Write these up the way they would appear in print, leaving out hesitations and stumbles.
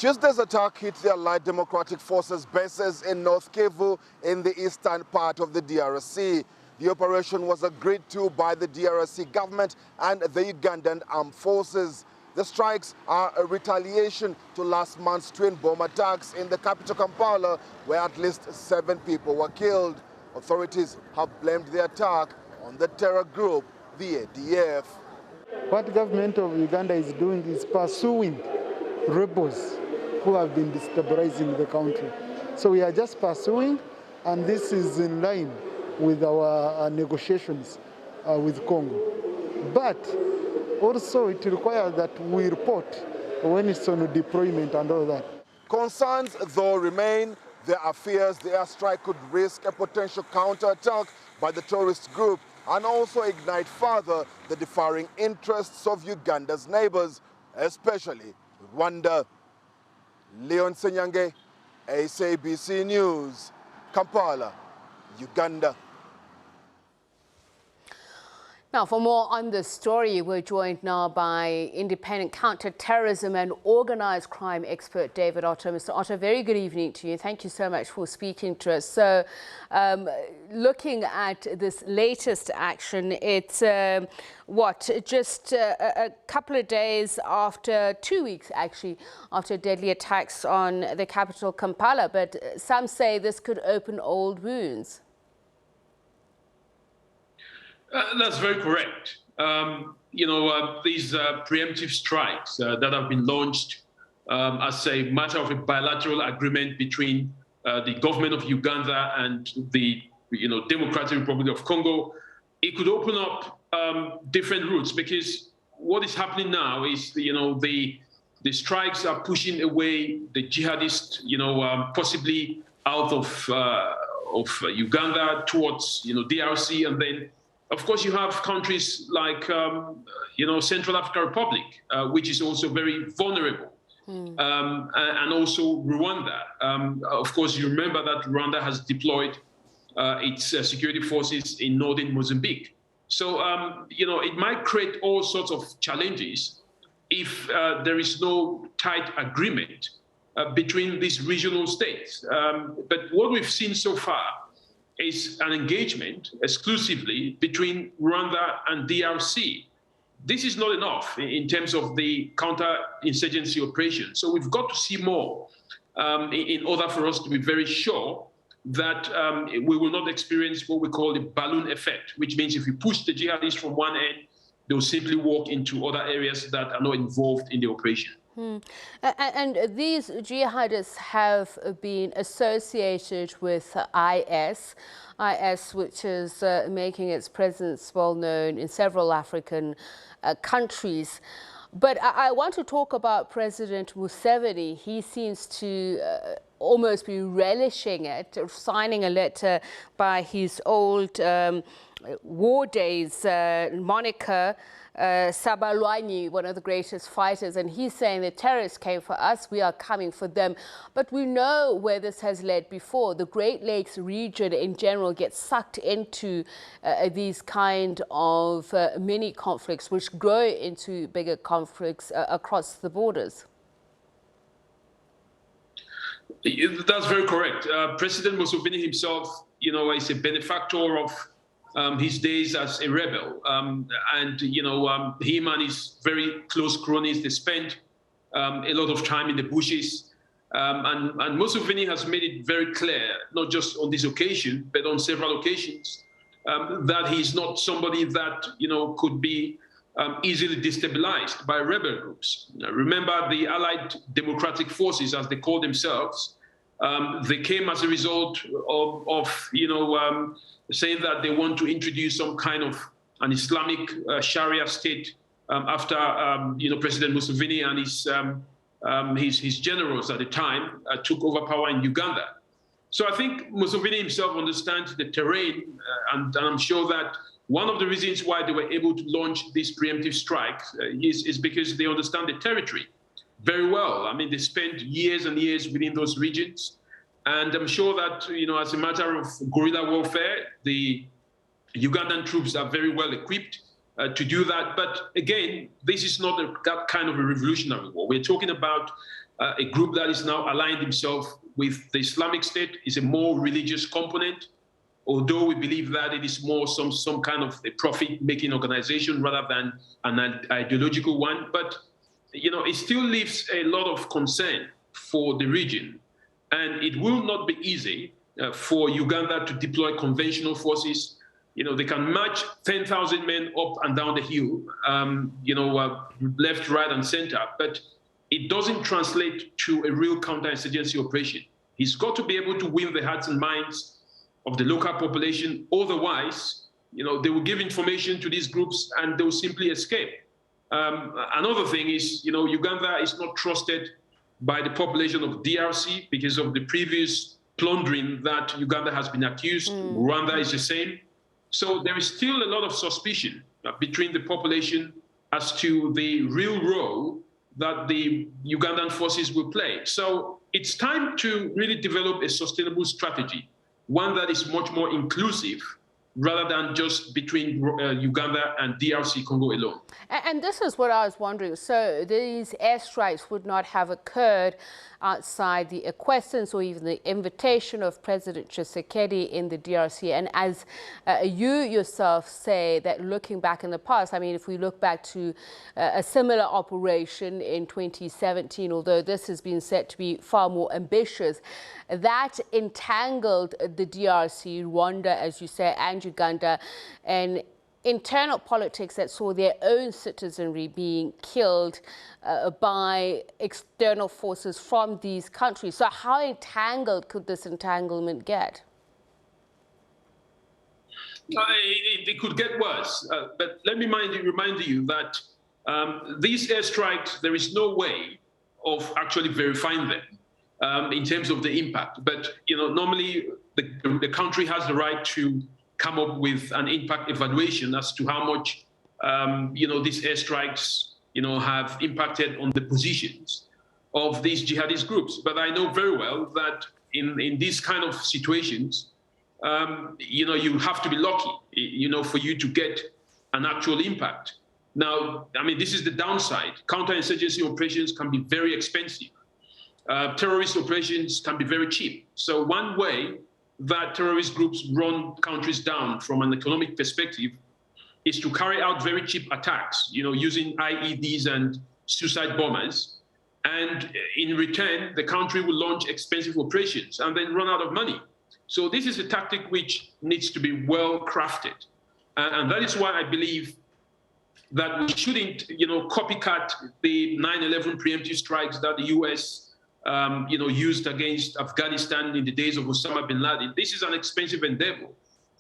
Tuesday's attack hit the Allied Democratic Forces bases in North Kivu in the eastern part of the DRC. The operation was agreed to by the DRC government and the Ugandan armed forces. The strikes are a retaliation to last month's twin bomb attacks in the capital Kampala, where at least 7 people were killed. Authorities have blamed the attack on the terror group, the ADF. What the government of Uganda is doing is pursuing rebels who have been destabilizing the country. So we are just pursuing, and this is in line with our negotiations with Congo. But also it requires that we report when it's on deployment and all that. Concerns though remain. There are fears the airstrike could risk a potential counterattack by the terrorist group and also ignite further the differing interests of Uganda's neighbors, especially Rwanda. Leon Senyange, SABC News, Kampala, Uganda. Now, for more on this story, we're joined now by independent counter-terrorism and organized crime expert David Otto. Mr. Otto, very good evening to you. Thank you so much for speaking to us. So, looking at this latest action, it's just a couple of days after, 2 weeks actually, after deadly attacks on the capital Kampala. But some say this could open old wounds. That's very correct. These preemptive strikes that have been launched as a matter of a bilateral agreement between the government of Uganda and the Democratic Republic of Congo, it could open up different routes, because what is happening now is the strikes are pushing away the jihadists possibly out of Uganda towards DRC, and then of course, you have countries like, Central African Republic, which is also very vulnerable, and also Rwanda. Of course, you remember that Rwanda has deployed its security forces in northern Mozambique. So, it might create all sorts of challenges if there is no tight agreement between these regional states. But what we've seen so far is an engagement exclusively between Rwanda and DRC. This is not enough in terms of the counter-insurgency operation. So we've got to see more in order for us to be very sure that we will not experience what we call the balloon effect, which means if we push the jihadists from one end, they'll simply walk into other areas that are not involved in the operation. And these jihadists have been associated with IS, which is making its presence well known in several African countries. But I want to talk about President Museveni. He seems to almost be relishing it, signing a letter by his old war days moniker, Sabalwanyi, one of the greatest fighters, and he's saying the terrorists came for us, we are coming for them. But we know where this has led before. The Great Lakes region in general gets sucked into these kind of mini conflicts, which grow into bigger conflicts across the borders. That's very correct. President Museveni himself, is a benefactor of his days as a rebel, and him and his very close cronies, they spent a lot of time in the bushes, and Museveni has made it very clear, not just on this occasion, but on several occasions, that he's not somebody that could be easily destabilized by rebel groups. Remember, the Allied Democratic Forces, as they call themselves, they came as a result of saying that they want to introduce some kind of an Islamic Sharia state after President Museveni and his generals at the time took over power in Uganda. So I think Museveni himself understands the terrain, and I'm sure that one of the reasons why they were able to launch this preemptive strike is because they understand the territory very well. I mean, they spent years and years within those regions. And I'm sure that, as a matter of guerrilla warfare, the Ugandan troops are very well equipped to do that. But again, this is not that kind of a revolutionary war. We're talking about a group that is now aligned himself with the Islamic State. Is a more religious component, although we believe that it is more some kind of a profit-making organization rather than an ideological one. But it still leaves a lot of concern for the region, and it will not be easy for Uganda to deploy conventional forces. They can march 10,000 men up and down the hill, left, right, and center, but it doesn't translate to a real counterinsurgency operation. He's got to be able to win the hearts and minds of the local population. Otherwise, they will give information to these groups and they will simply escape. Another thing is, Uganda is not trusted by the population of DRC because of the previous plundering that Uganda has been accused. Rwanda is the same. So there is still a lot of suspicion between the population as to the real role that the Ugandan forces will play. So it's time to really develop a sustainable strategy, one that is much more inclusive rather than just between Uganda and DRC Congo alone. And this is what I was wondering. So these airstrikes would not have occurred outside the acquiescence or even the invitation of President Tshisekedi in the DRC. And as you yourself say, that looking back in the past, I mean, if we look back to a similar operation in 2017, although this has been said to be far more ambitious, that entangled the DRC, Rwanda, as you say, and Uganda, and internal politics that saw their own citizenry being killed by external forces from these countries. So how entangled could this entanglement get? It could get worse. But let me remind you that these airstrikes, there is no way of actually verifying them in terms of the impact. But normally the country has the right to come up with an impact evaluation as to how much, these airstrikes, have impacted on the positions of these jihadist groups. But I know very well that in these kind of situations, you have to be lucky, for you to get an actual impact. Now, I mean, this is the downside. Counterinsurgency operations can be very expensive. Terrorist operations can be very cheap. So one way that terrorist groups run countries down from an economic perspective is to carry out very cheap attacks, using IEDs and suicide bombers. And in return, the country will launch expensive operations and then run out of money. So this is a tactic which needs to be well crafted. And that is why I believe that we shouldn't, copycat the 9/11 preemptive strikes that the US used against Afghanistan in the days of Osama bin Laden. This is an expensive endeavor.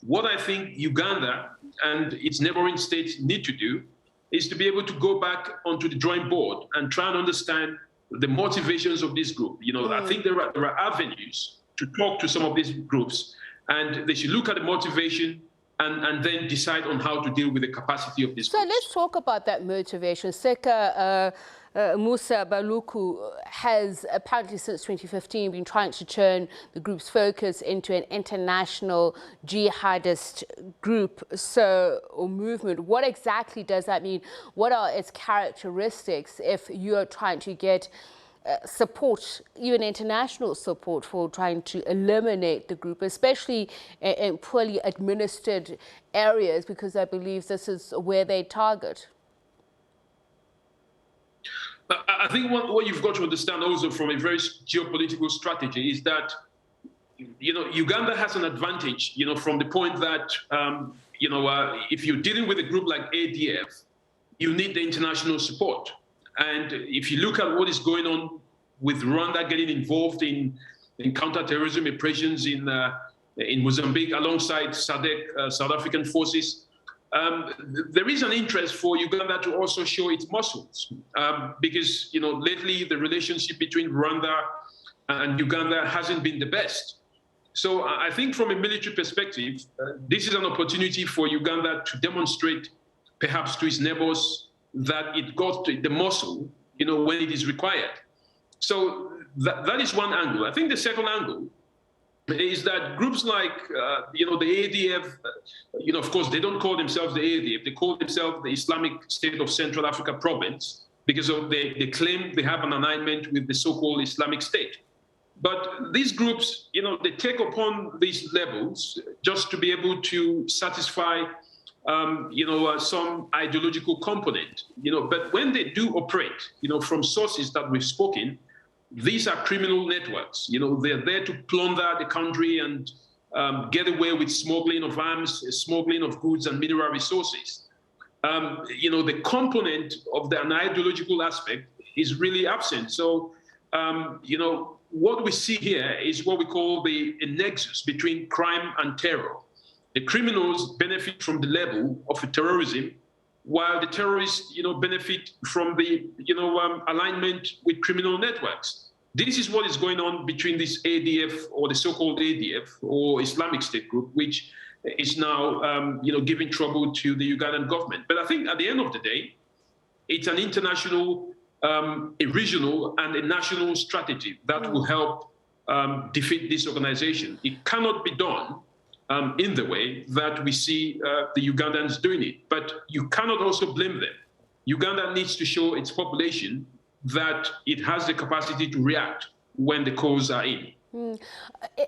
What I think Uganda and its neighboring states need to do is to be able to go back onto the drawing board and try and understand the motivations of this group. I think there are avenues to talk to some of these groups, and they should look at the motivation and then decide on how to deal with the capacity of this group. So let's talk about that motivation. Seka Musa Baluku has apparently since 2015 been trying to turn the group's focus into an international jihadist group or movement. What exactly does that mean? What are its characteristics if you're trying to get support, even international support, for trying to eliminate the group, especially in poorly administered areas, because I believe this is where they target? I think what you've got to understand also from a very geopolitical strategy is that, Uganda has an advantage, from the point that, if you're dealing with a group like ADF, you need the international support. And if you look at what is going on with Rwanda getting involved in counter-terrorism operations in Mozambique alongside SADC, South African forces, there is an interest for Uganda to also show its muscles because, lately the relationship between Rwanda and Uganda hasn't been the best. So I think from a military perspective, this is an opportunity for Uganda to demonstrate perhaps to its neighbors that it got the muscle, when it is required. So that is one angle. I think the second angle is that groups like, the ADF, of course, they don't call themselves the ADF. They call themselves the Islamic State of Central Africa Province. because of they claim they have an alignment with the so-called Islamic State. But these groups, they take upon these levels just to be able to satisfy, some ideological component, But when they do operate, from sources that we've spoken, these are criminal networks. They're there to plunder the country and get away with smuggling of arms, smuggling of goods and mineral resources. The component of an ideological aspect is really absent. So, what we see here is what we call a nexus between crime and terror. The criminals benefit from the level of terrorism, while the terrorists, benefit from the, alignment with criminal networks. This is what is going on between this ADF, or the so-called ADF, or Islamic State group, which is now, giving trouble to the Ugandan government. But I think at the end of the day, it's an international, a regional, and a national strategy that will help defeat this organization. It cannot be done in the way that we see the Ugandans doing it. But you cannot also blame them. Uganda needs to show its population that it has the capacity to react when the calls are in.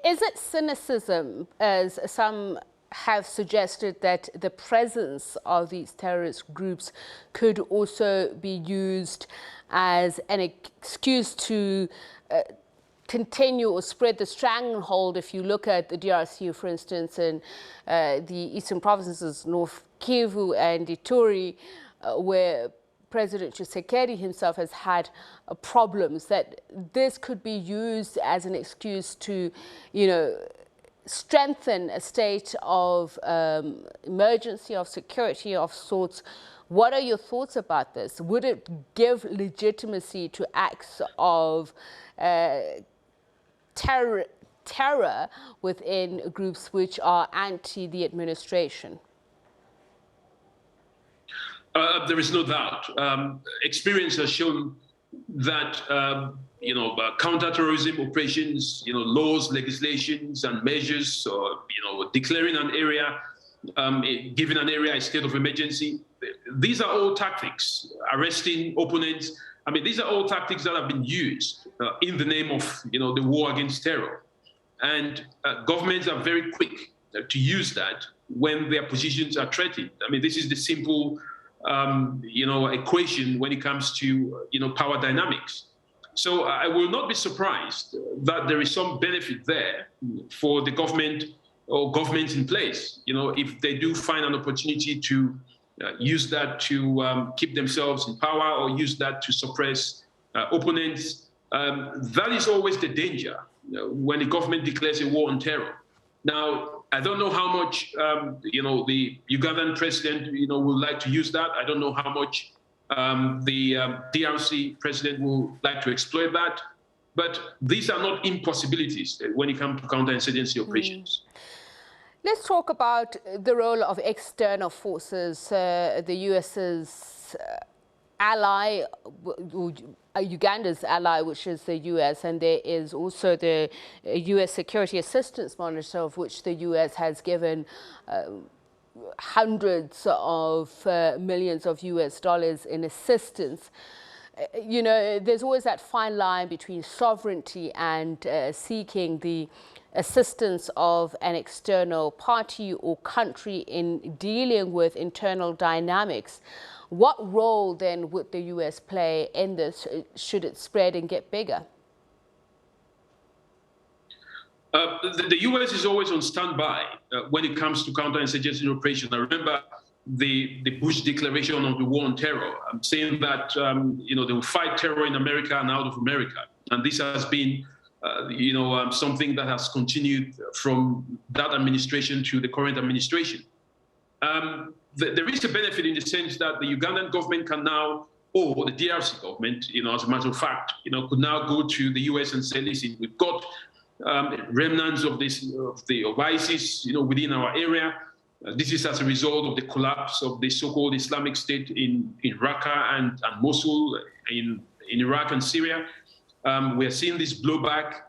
Is it cynicism, as some have suggested, that the presence of these terrorist groups could also be used as an excuse to continue or spread the stranglehold? If you look at the DRC, for instance, and the eastern provinces, North Kivu and Ituri, where President Tshisekedi himself has had problems, that this could be used as an excuse to, strengthen a state of emergency, of security of sorts. What are your thoughts about this? Would it give legitimacy to acts of terror within groups which are anti the administration? There is no doubt. Experience has shown that counter-terrorism operations, laws, legislations, and measures, or declaring an area, giving an area a state of emergency. These are all tactics. Arresting opponents. I mean, these are all tactics that have been used in the name of the war against terror, and governments are very quick to use that when their positions are threatened. I mean, this is the simple equation when it comes to power dynamics. So I will not be surprised that there is some benefit there for the government or governments in place, if they do find an opportunity to use that to keep themselves in power, or use that to suppress opponents. That is always the danger when the government declares a war on terror. Now, I don't know how much the Ugandan president would like to use that. I don't know how much the DRC president will like to exploit that. But these are not impossibilities when it comes to counterinsurgency operations. Let's talk about the role of external forces. The US's ally, Uganda's ally, which is the US, and there is also the US Security Assistance Monitor, of which the US has given hundreds of millions of US dollars in assistance. There's always that fine line between sovereignty and seeking the assistance of an external party or country in dealing with internal dynamics. What role then would the US play in this, should it spread and get bigger? The US is always on standby when it comes to counterinsurgency operations. I remember the Bush declaration of the war on terror. I'm saying that they will fight terror in America and out of America, and this has been something that has continued from that administration to the current administration. There is a benefit in the sense that the Ugandan government can now, or the DRC government, as a matter of fact, could now go to the US and say, listen, we've got remnants of ISIS, within our area. This is as a result of the collapse of the so-called Islamic State in Raqqa and Mosul in Iraq and Syria. We are seeing this blowback.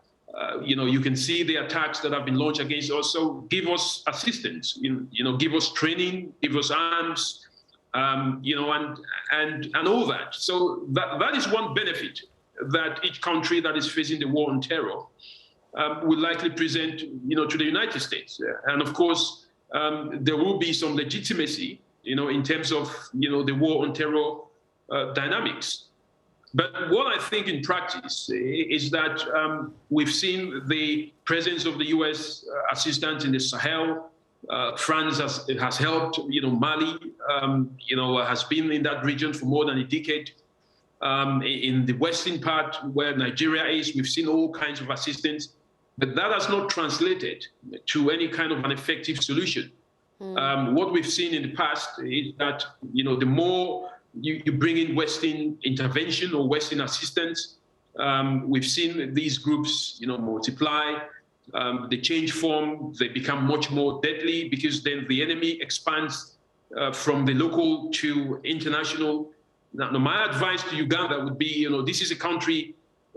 You can see the attacks that have been launched against us. So give us assistance, give us training, give us arms, you know, and all that. So that is one benefit that each country that is facing the war on terror will likely present, you know, to the United States. And of course, there will be some legitimacy, you know, in terms of, you know, the war on terror dynamics. But what I think in practice is that we've seen the presence of the U.S. assistance in the Sahel. France has helped, you know, Mali, you know, has been in that region for more than a decade. In the western part where Nigeria is, we've seen all kinds of assistance, but that has not translated to any kind of an effective solution. What we've seen in the past is that, you know, the more you bring in Western intervention or Western assistance, we've seen these groups, you know, multiply. They change form, they become much more deadly because then the enemy expands from the local to international. Now, my advice to Uganda would be, you know, this is a country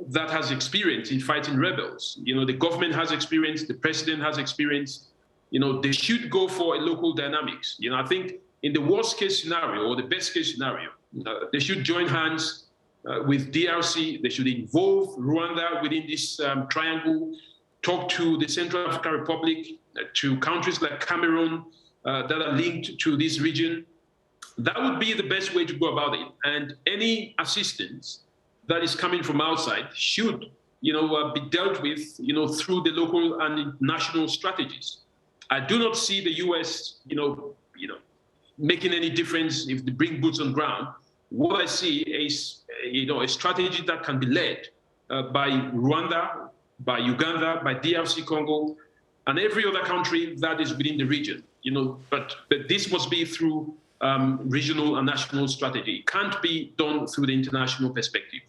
that has experience in fighting rebels. You know, the government has experience, the president has experience. You know, they should go for a local dynamics. You know, I think in the worst case scenario or the best case scenario, they should join hands with DRC. They should involve Rwanda within this triangle, talk to the Central African Republic, to countries like Cameroon that are linked to this region. That would be the best way to go about it. And any assistance that is coming from outside should, you know, be dealt with, you know, through the local and national strategies. I do not see the U.S., you know, making any difference if they bring boots on ground. What I see is, you know, a strategy that can be led by Rwanda, by Uganda, by DRC Congo, and every other country that is within the region. You know, but this must be through regional and national strategy. It can't be done through the international perspective.